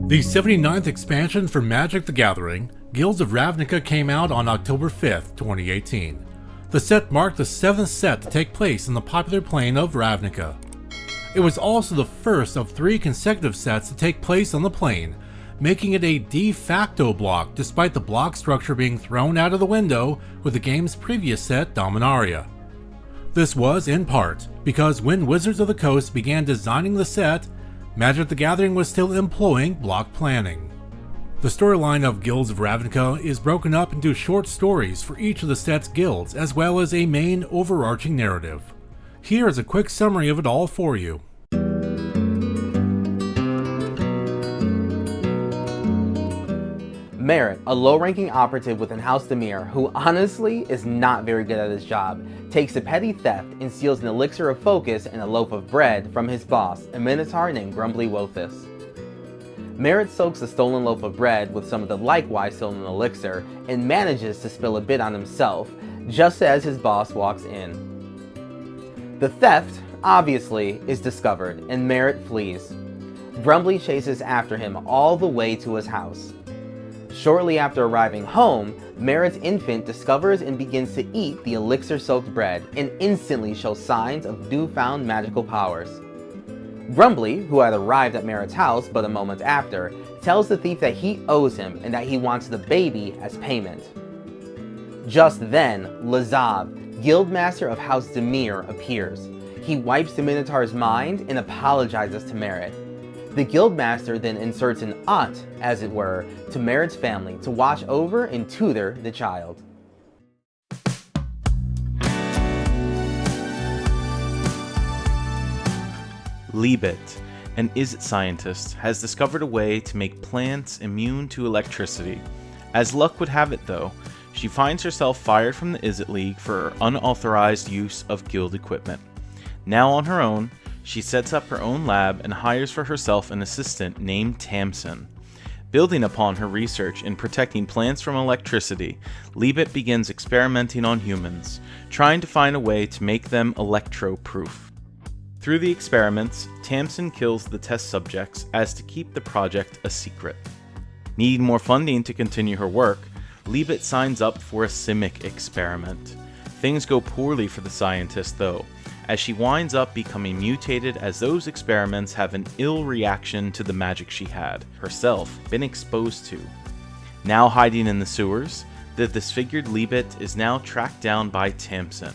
The 79th expansion for Magic the Gathering, Guilds of Ravnica, came out on October 5th, 2018. The set marked the 7th set to take place in the popular plane of Ravnica. It was also the first of 3 consecutive sets to take place on the plane, making it a de facto block despite the block structure being thrown out of the window with the game's previous set, Dominaria. This was, in part, because when Wizards of the Coast began designing the set, Magic the Gathering was still employing block planning. The storyline of Guilds of Ravnica is broken up into short stories for each of the set's guilds, as well as a main overarching narrative. Here is a quick summary of it all for you. Merritt, a low-ranking operative within House Dimir, who honestly is not very good at his job, takes a petty theft and steals an elixir of focus and a loaf of bread from his boss, a minotaur named Grumbly Vorthos. Merritt soaks the stolen loaf of bread with some of the likewise stolen elixir and manages to spill a bit on himself, just as his boss walks in. The theft, obviously, is discovered and Merritt flees. Grumbly chases after him all the way to his house. Shortly after arriving home, Merritt's infant discovers and begins to eat the elixir-soaked bread and instantly shows signs of newfound magical powers. Grumbly, who had arrived at Merritt's house but a moment after, tells the thief that he owes him and that he wants the baby as payment. Just then, Lazav, Guildmaster of House Dimir, appears. He wipes the Minotaur's mind and apologizes to Merritt. The Guildmaster then inserts an aunt, as it were, to Merritt's family to watch over and tutor the child. Libet, an Izzet scientist, has discovered a way to make plants immune to electricity. As luck would have it though, she finds herself fired from the Izzet League for her unauthorized use of guild equipment. Now on her own, she sets up her own lab and hires for herself an assistant named Tamsin. Building upon her research in protecting plants from electricity, Libet begins experimenting on humans, trying to find a way to make them electro-proof. Through the experiments, Tamsin kills the test subjects as to keep the project a secret. Needing more funding to continue her work, Libet signs up for a Simic experiment. Things go poorly for the scientist though, as she winds up becoming mutated as those experiments have an ill reaction to the magic she had, herself, been exposed to. Now hiding in the sewers, the disfigured Libet is now tracked down by Tamsin.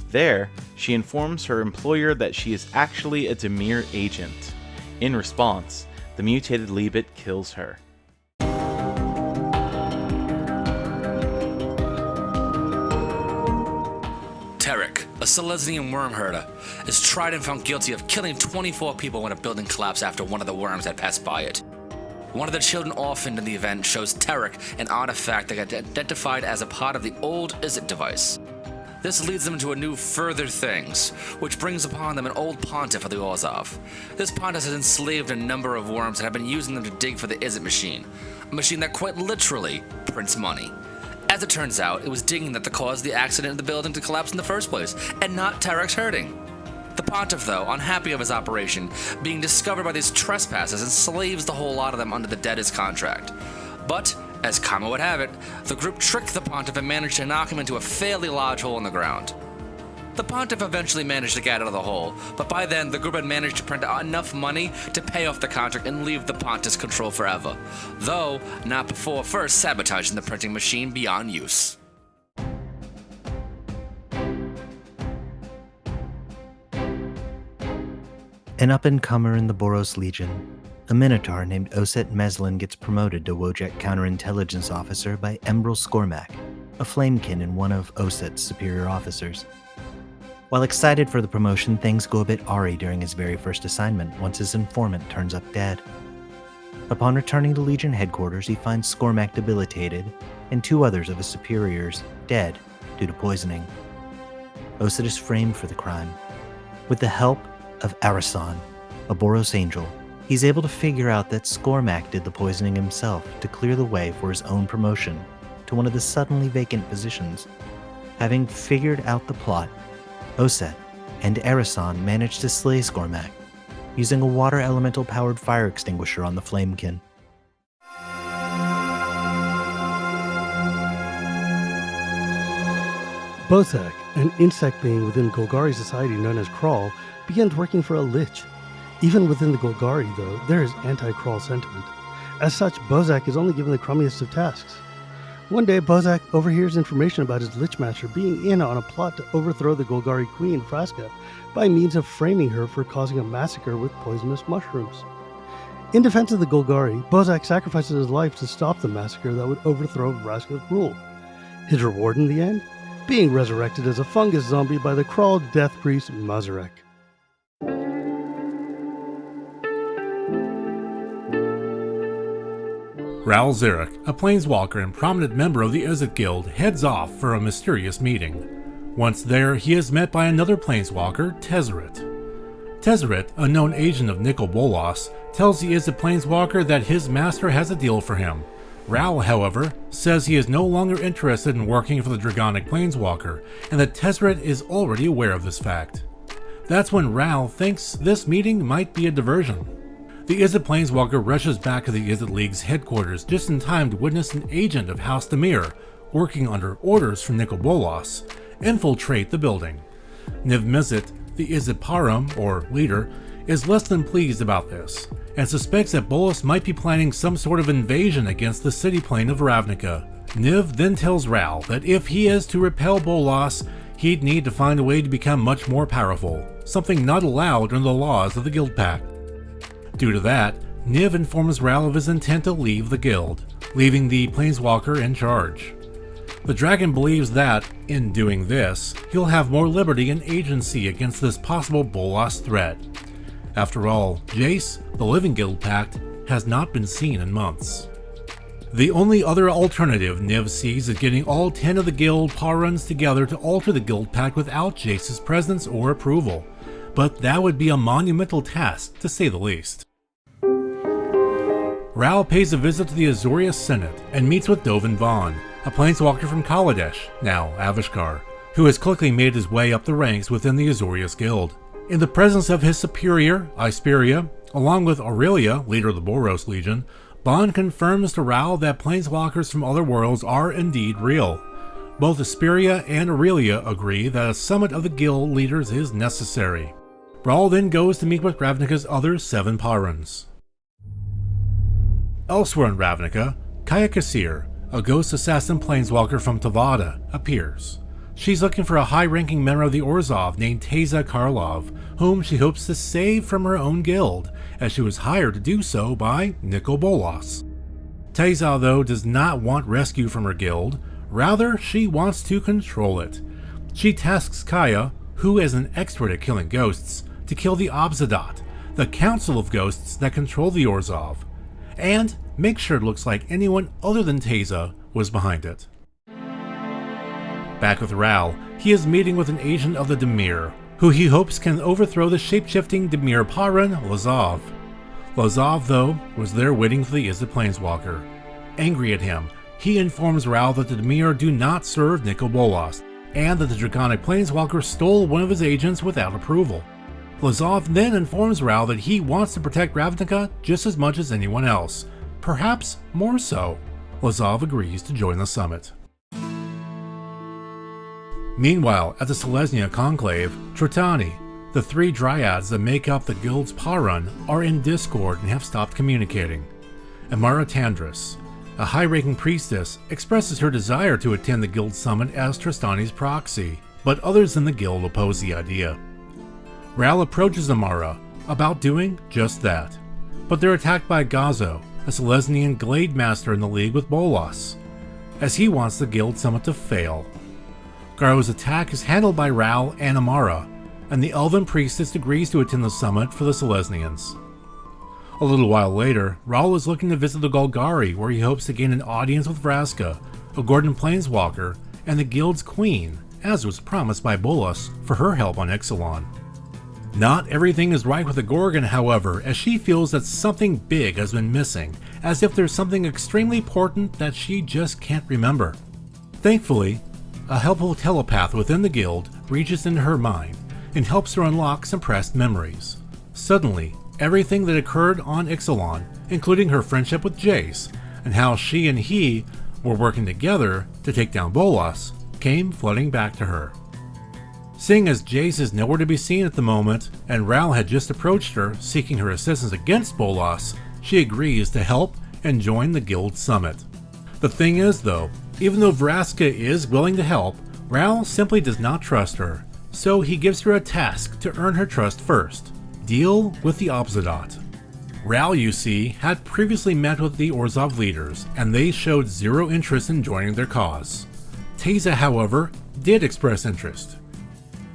There, she informs her employer that she is actually a Dimir agent. In response, the mutated Libet kills her. A Silesian worm herder is tried and found guilty of killing 24 people when a building collapsed after one of the worms had passed by it. One of the children orphaned in the event shows Tarek an artifact that got identified as a part of the old Izzet device. This leads them to a new further things, which brings upon them an old pontiff of the Orzhov. This pontiff has enslaved a number of worms and have been using them to dig for the Izzet machine, a machine that quite literally prints money. As it turns out, it was digging that caused the accident in the building to collapse in the first place, and not Tarek's hurting. The Pontiff, though, unhappy of his operation, being discovered by these trespassers, enslaves the whole lot of them under the debtor's contract. But, as karma would have it, the group tricked the Pontiff and managed to knock him into a fairly large hole in the ground. The Pontiff eventually managed to get out of the hole, but by then the group had managed to print enough money to pay off the contract and leave the Pontiff's control forever, though not before first sabotaging the printing machine beyond use. An up-and-comer in the Boros Legion, a Minotaur named Oset Meslin gets promoted to Wojak Counterintelligence Officer by Embrel Skormak, a Flamekin and one of Oset's superior officers. While excited for the promotion, things go a bit awry during his very first assignment once his informant turns up dead. Upon returning to Legion headquarters, he finds Skormak debilitated and 2 others of his superiors dead due to poisoning. Oset is framed for the crime. With the help of Arasan, a Boros angel, he's able to figure out that Skormak did the poisoning himself to clear the way for his own promotion to one of the suddenly vacant positions. Having figured out the plot, Oset and Arasan manage to slay Skormak, using a water elemental-powered fire extinguisher on the Flamekin. Bozak, an insect being within Golgari society known as Crawl, begins working for a lich. Even within the Golgari, though, there is anti-Crawl sentiment. As such, Bozak is only given the crummiest of tasks. One day, Bozak overhears information about his lich master being in on a plot to overthrow the Golgari queen, Vraska, by means of framing her for causing a massacre with poisonous mushrooms. In defense of the Golgari, Bozak sacrifices his life to stop the massacre that would overthrow Vraska's rule. His reward in the end? Being resurrected as a fungus zombie by the Crawl death priest Mazarek. Raoul Zarek, a planeswalker and prominent member of the Izzet Guild, heads off for a mysterious meeting. Once there, he is met by another planeswalker, Tezzeret. Tezzeret, a known agent of Nicol Bolas, tells the Izzet planeswalker that his master has a deal for him. Raoul, however, says he is no longer interested in working for the Dragonic planeswalker, and that Tezzeret is already aware of this fact. That's when Raoul thinks this meeting might be a diversion. The Izzet planeswalker rushes back to the Izzet League's headquarters just in time to witness an agent of House Dimir, working under orders from Nicol Bolas, infiltrate the building. Niv Mizzet, the Izzet Parum, or leader, is less than pleased about this, and suspects that Bolas might be planning some sort of invasion against the city plane of Ravnica. Niv then tells Raoul that if he is to repel Bolas, he'd need to find a way to become much more powerful, something not allowed under the laws of the Guild Pact. Due to that, Niv informs Raoul of his intent to leave the guild, leaving the planeswalker in charge. The dragon believes that, in doing this, he'll have more liberty and agency against this possible Bolas threat. After all, Jace, the Living Guild Pact, has not been seen in months. The only other alternative Niv sees is getting all 10 of the guild Paruns together to alter the Guild Pact without Jace's presence or approval, but that would be a monumental task, to say the least. Raoul pays a visit to the Azorius Senate and meets with Dovin Vaughn, a planeswalker from Kaladesh, now Avishkar, who has quickly made his way up the ranks within the Azorius Guild. In the presence of his superior, Isperia, along with Aurelia, leader of the Boros Legion, Vaughn confirms to Raoul that planeswalkers from other worlds are indeed real. Both Isperia and Aurelia agree that a summit of the guild leaders is necessary. Raoul then goes to meet with Ravnica's other 7 Paruns. Elsewhere in Ravnica, Kaya Kassir, a ghost assassin planeswalker from Tavada, appears. She's looking for a high-ranking member of the Orzhov named Teyza Karlov, whom she hopes to save from her own guild, as she was hired to do so by Nicol Bolas. Teyza, though, does not want rescue from her guild, rather she wants to control it. She tasks Kaya, who is an expert at killing ghosts, to kill the Obzedat, the council of ghosts that control the Orzhov, and make sure it looks like anyone other than Teyza was behind it. Back with Raoul, he is meeting with an agent of the Dimir, who he hopes can overthrow the shape-shifting Dimir Parun, Lazav. Lazav, though, was there waiting for the Izzet planeswalker. Angry at him, he informs Raoul that the Dimir do not serve Nicol Bolas, and that the Dragonic planeswalker stole one of his agents without approval. Lazav then informs Raoul that he wants to protect Ravnica just as much as anyone else, perhaps more so. Lazav agrees to join the summit. Meanwhile, at the Selesnya Conclave, Trotani, the 3 dryads that make up the guild's Parun, are in discord and have stopped communicating. Amara Tandris, a high-ranking priestess, expresses her desire to attend the guild summit as Tristani's proxy, but others in the guild oppose the idea. Raoul approaches Amara, about doing just that, but they're attacked by Gazo, a Selesnyan Glade Master in the league with Bolas, as he wants the guild summit to fail. Garo's attack is handled by Raoul and Amara, and the Elven Priestess agrees to attend the summit for the Selesnyans. A little while later, Raoul is looking to visit the Golgari, where he hopes to gain an audience with Vraska, a Gordon Planeswalker, and the guild's queen, as was promised by Bolas for her help on Ixalan. Not everything is right with the Gorgon, however, as she feels that something big has been missing, as if there's something extremely important that she just can't remember. Thankfully, a helpful telepath within the guild reaches into her mind and helps her unlock suppressed memories. Suddenly, everything that occurred on Ixalan, including her friendship with Jace, and how she and he were working together to take down Bolas, came flooding back to her. Seeing as Jace is nowhere to be seen at the moment, and Ral had just approached her seeking her assistance against Bolas, she agrees to help and join the guild summit. The thing is though, even though Vraska is willing to help, Ral simply does not trust her, so he gives her a task to earn her trust first: deal with the Obsidian. Ral, you see, had previously met with the Orzhov leaders, and they showed zero interest in joining their cause. Teysa, however, did express interest.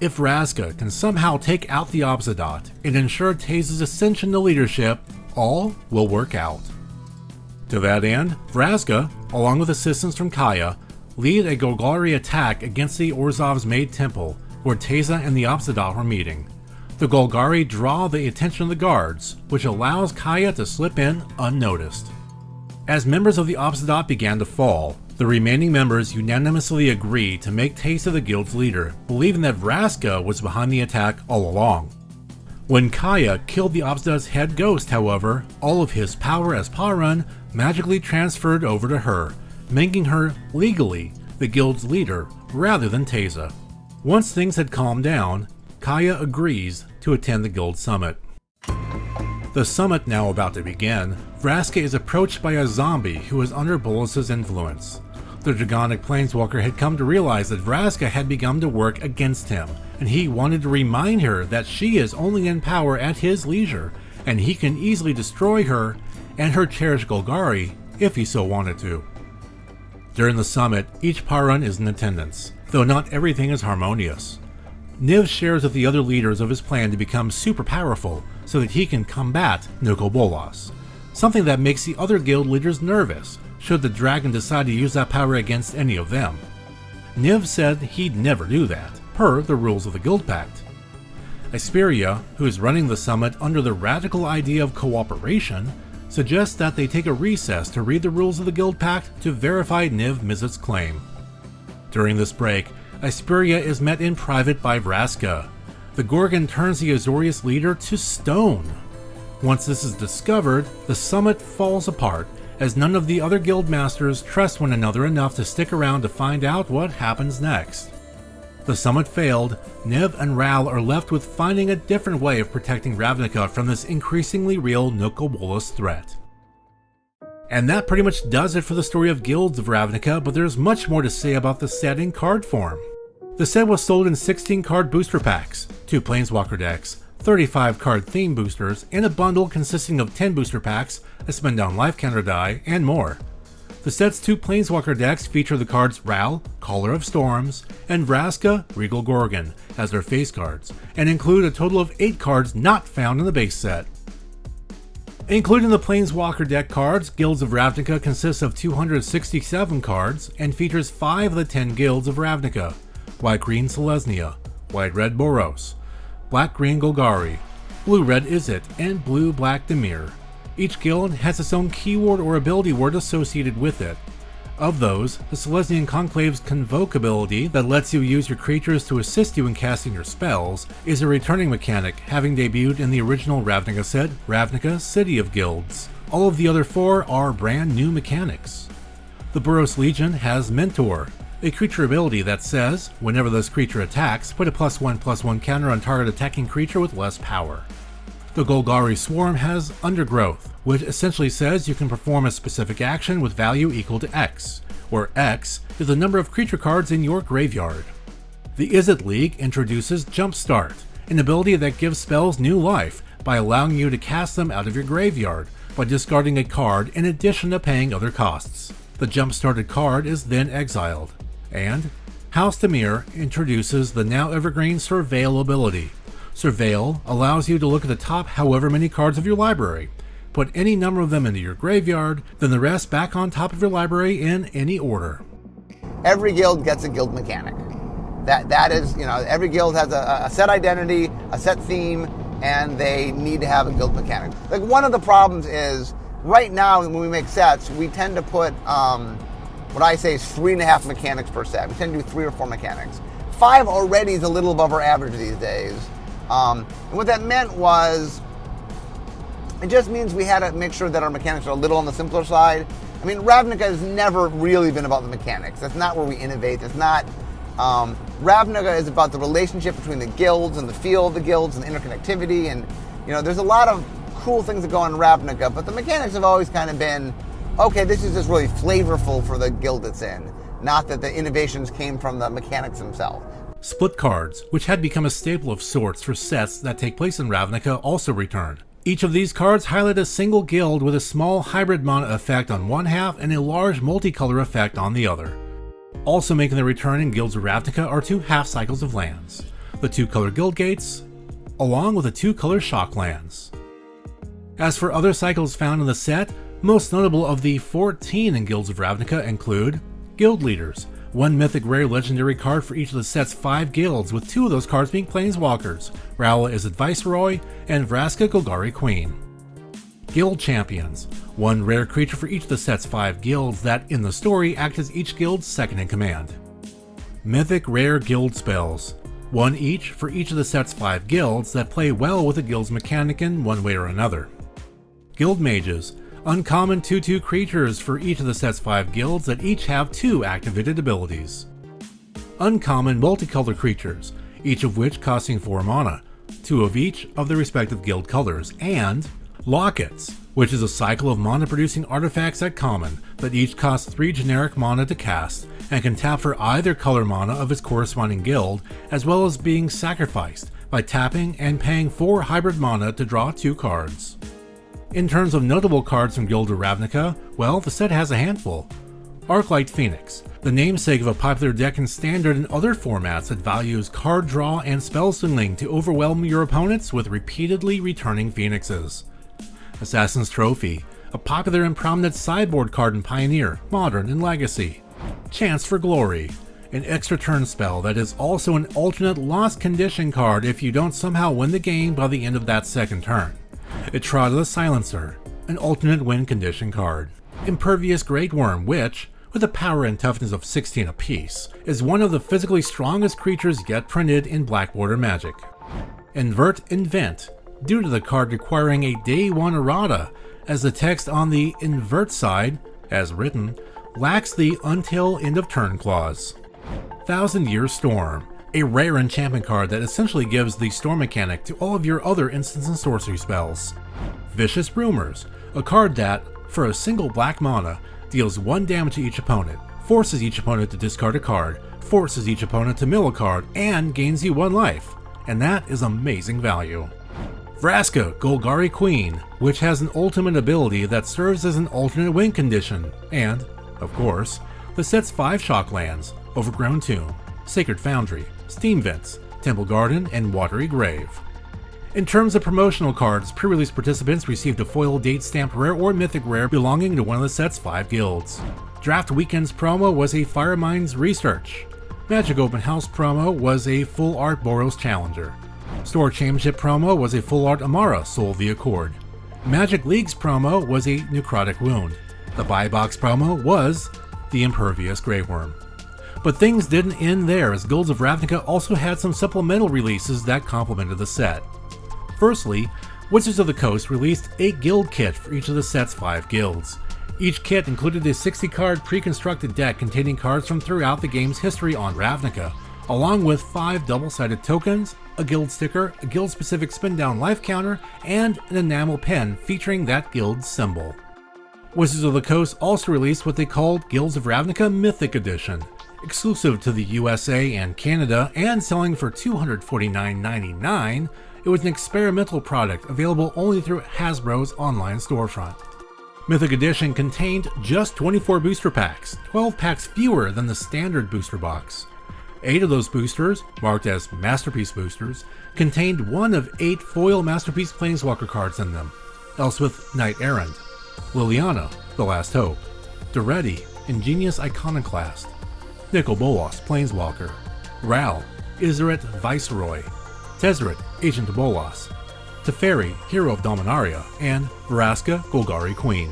If Vraska can somehow take out the Obsidian and ensure Teysa's ascension to leadership, all will work out. To that end, Vraska, along with assistance from Kaya, lead a Golgari attack against the Orzhov's Maid Temple, where Teysa and the Obsidian were meeting. The Golgari draw the attention of the guards, which allows Kaya to slip in unnoticed. As members of the Obsidian began to fall, the remaining members unanimously agreed to make Teysa the guild's leader, believing that Vraska was behind the attack all along. When Kaya killed the Obsidian's head ghost, however, all of his power as Parun magically transferred over to her, making her, legally, the guild's leader rather than Teysa. Once things had calmed down, Kaya agrees to attend the guild summit. The summit now about to begin, Vraska is approached by a zombie who is under Bolas' influence. The Dragonic Planeswalker had come to realize that Vraska had begun to work against him, and he wanted to remind her that she is only in power at his leisure, and he can easily destroy her and her cherished Golgari if he so wanted to. During the summit, each Parun is in attendance, though not everything is harmonious. Niv shares with the other leaders of his plan to become super powerful so that he can combat Noko Bolas, something that makes the other guild leaders nervous should the dragon decide to use that power against any of them. Niv said he'd never do that, per the rules of the Guild Pact. Isperia, who is running the summit under the radical idea of cooperation, suggests that they take a recess to read the rules of the Guild Pact to verify Niv Mizzet's claim. During this break, Isperia is met in private by Vraska. The Gorgon turns the Azorius leader to stone. Once this is discovered, the summit falls apart, as none of the other guild masters trust one another enough to stick around to find out what happens next. The summit failed, Niv and Ral are left with finding a different way of protecting Ravnica from this increasingly real Noko Bolas threat. And that pretty much does it for the story of Guilds of Ravnica, but there's much more to say about the set in card form. The set was sold in 16 card booster packs, 2 Planeswalker decks, 35 card theme boosters, and a bundle consisting of 10 booster packs, a spend down life counter die, and more. The set's 2 Planeswalker decks feature the cards Ral, Caller of Storms, and Vraska, Regal Gorgon, as their face cards, and include a total of 8 cards not found in the base set. Including the Planeswalker deck cards, Guilds of Ravnica consists of 267 cards and features 5 of the 10 Guilds of Ravnica: White-Green Selesnya, White-Red Boros, Black-Green Golgari, Blue-Red Izzet, and Blue-Black Dimir. Each guild has its own keyword or ability word associated with it. Of those, the Selesnyan Conclave's Convoke ability that lets you use your creatures to assist you in casting your spells is a returning mechanic, having debuted in the original Ravnica set, Ravnica City of Guilds. All of the other 4 are brand new mechanics. The Boros Legion has Mentor, a creature ability that says, whenever this creature attacks, put a +1/+1 counter on target attacking creature with less power. The Golgari Swarm has Undergrowth, which essentially says you can perform a specific action with value equal to X, where X is the number of creature cards in your graveyard. The Izzet League introduces Jumpstart, an ability that gives spells new life by allowing you to cast them out of your graveyard by discarding a card in addition to paying other costs. The jump-started card is then exiled. And House Dimir introduces the now evergreen Surveil ability. Surveil allows you to look at the top however many cards of your library, put any number of them into your graveyard, then the rest back on top of your library in any order. Every guild gets a guild mechanic. That is, every guild has a set identity, a set theme, and they need to have a guild mechanic. Like, one of the problems is, right now when we make sets, we tend to put what I say is 3.5 mechanics per set. We tend to do 3 or 4 mechanics. 5 already is a little above our average these days. And what that meant was, it just means we had to make sure that our mechanics are a little on the simpler side. I mean, Ravnica has never really been about the mechanics. That's not where we innovate. It's not, Ravnica is about the relationship between the guilds and the feel of the guilds and the interconnectivity, and there's a lot of cool things that go on in Ravnica, but the mechanics have always kind of been, okay, this is just really flavorful for the guild it's in, not that the innovations came from the mechanics themselves. Split cards, which had become a staple of sorts for sets that take place in Ravnica, also returned. Each of these cards highlight a single guild with a small hybrid mana effect on one half and a large multicolor effect on the other. Also making their return in Guilds of Ravnica are 2 half cycles of lands, the 2-color guild gates, along with the 2-color shock lands. As for other cycles found in the set, most notable of the 14 in Guilds of Ravnica include Guild Leaders, 1 mythic rare legendary card for each of the set's 5 guilds, with 2 of those cards being Planeswalkers, Raoul Izzet Viceroy, and Vraska Golgari Queen. Guild Champions, 1 rare creature for each of the set's 5 guilds that, in the story, act as each guild's second in command. Mythic rare guild spells, 1 each for each of the set's 5 guilds that play well with the guild's mechanic in one way or another. Guild Mages, uncommon 2/2 creatures for each of the set's 5 guilds that each have 2 activated abilities. Uncommon multicolor creatures, each of which costing 4 mana, 2 of each of their respective guild colors, and Lockets, which is a cycle of mana producing artifacts at common that each cost 3 generic mana to cast and can tap for either color mana of its corresponding guild, as well as being sacrificed by tapping and paying 4 hybrid mana to draw 2 cards. In terms of notable cards from Guild of Ravnica, well, the set has a handful. Arclight Phoenix, the namesake of a popular deck in Standard and other formats that values card draw and spell swinging to overwhelm your opponents with repeatedly returning Phoenixes. Assassin's Trophy, a popular and prominent sideboard card in Pioneer, Modern, and Legacy. Chance for Glory, an extra turn spell that is also an alternate lost condition card if you don't somehow win the game by the end of that second turn. Etrada Silencer, an alternate win condition card. Impervious Great Worm, which, with a power and toughness of 16 apiece, is one of the physically strongest creatures yet printed in Black Border Magic. Invert Invent, due to the card requiring a Day 1 errata, as the text on the invert side, as written, lacks the until end of turn clause. Thousand Year Storm, a rare enchantment card that essentially gives the storm mechanic to all of your other instants and sorcery spells. Vicious Rumors, a card that, for a single black mana, deals 1 damage to each opponent, forces each opponent to discard a card, forces each opponent to mill a card, and gains you 1 life, and that is amazing value. Vraska Golgari Queen, which has an ultimate ability that serves as an alternate win condition, and, of course, the set's 5 shock lands, Overgrown Tomb, Sacred Foundry, Steam Vents, Temple Garden, and Watery Grave. In terms of promotional cards, pre-release participants received a foil date-stamped rare or mythic rare belonging to one of the set's 5 guilds. Draft Weekend's promo was a Firemind's Research. Magic Open House promo was a full art Boros Challenger. Store Championship promo was a full art Amara Soul the Accord. Magic League's promo was a Necrotic Wound. The Buy Box promo was the Impervious Grey Worm. But things didn't end there, as Guilds of Ravnica also had some supplemental releases that complemented the set. Firstly, Wizards of the Coast released a guild kit for each of the set's 5 guilds. Each kit included a 60-card pre-constructed deck containing cards from throughout the game's history on Ravnica, along with 5 double-sided tokens, a guild sticker, a guild-specific spin-down life counter, and an enamel pen featuring that guild's symbol. Wizards of the Coast also released what they called Guilds of Ravnica Mythic Edition, exclusive to the USA and Canada and selling for $249.99. It was an experimental product available only through Hasbro's online storefront. Mythic Edition contained just 24 booster packs, 12 packs fewer than the standard booster box. 8 of those boosters, marked as Masterpiece boosters, contained 1 of 8 foil Masterpiece Planeswalker cards in them: Elspeth Knight Errant, Liliana, The Last Hope, Duretti, Ingenious Iconoclast, Nicol Bolas, Planeswalker, Ral, Izzet Viceroy, Tezzeret, Agent of Bolas, Teferi, Hero of Dominaria, and Vraska Golgari Queen.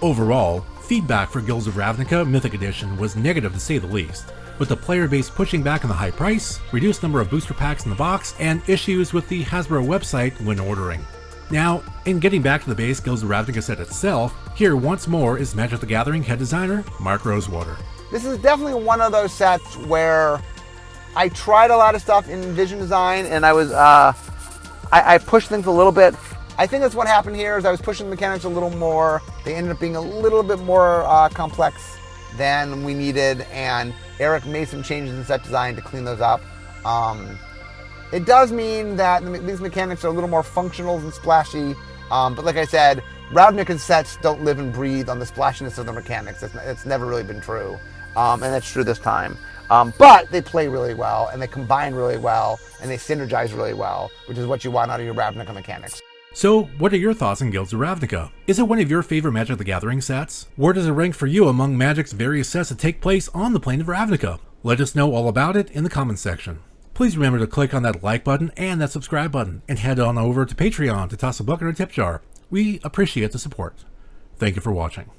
Overall, feedback for Guilds of Ravnica Mythic Edition was negative to say the least, with the player base pushing back on the high price, reduced number of booster packs in the box, and issues with the Hasbro website when ordering. Now, in getting back to the base Guilds of Ravnica set itself, here once more is Magic the Gathering head designer Mark Rosewater. This is definitely one of those sets where I tried a lot of stuff in vision design, and I was I pushed things a little bit. I think that's what happened here. Is I was pushing the mechanics a little more. They ended up being a little bit more complex than we needed, and Eric made some changes in set design to clean those up. It does mean that these mechanics are a little more functional than splashy, but like I said, Ravnica sets don't live and breathe on the splashiness of the mechanics. It's never really been true, and that's true this time. But they play really well, and they combine really well, and they synergize really well, which is what you want out of your Ravnica mechanics. So, what are your thoughts on Guilds of Ravnica? Is it one of your favorite Magic the Gathering sets? Where does it rank for you among Magic's various sets that take place on the plane of Ravnica? Let us know all about it in the comments section. Please remember to click on that like button and that subscribe button, and head on over to Patreon to toss a buck in our tip jar. We appreciate the support. Thank you for watching.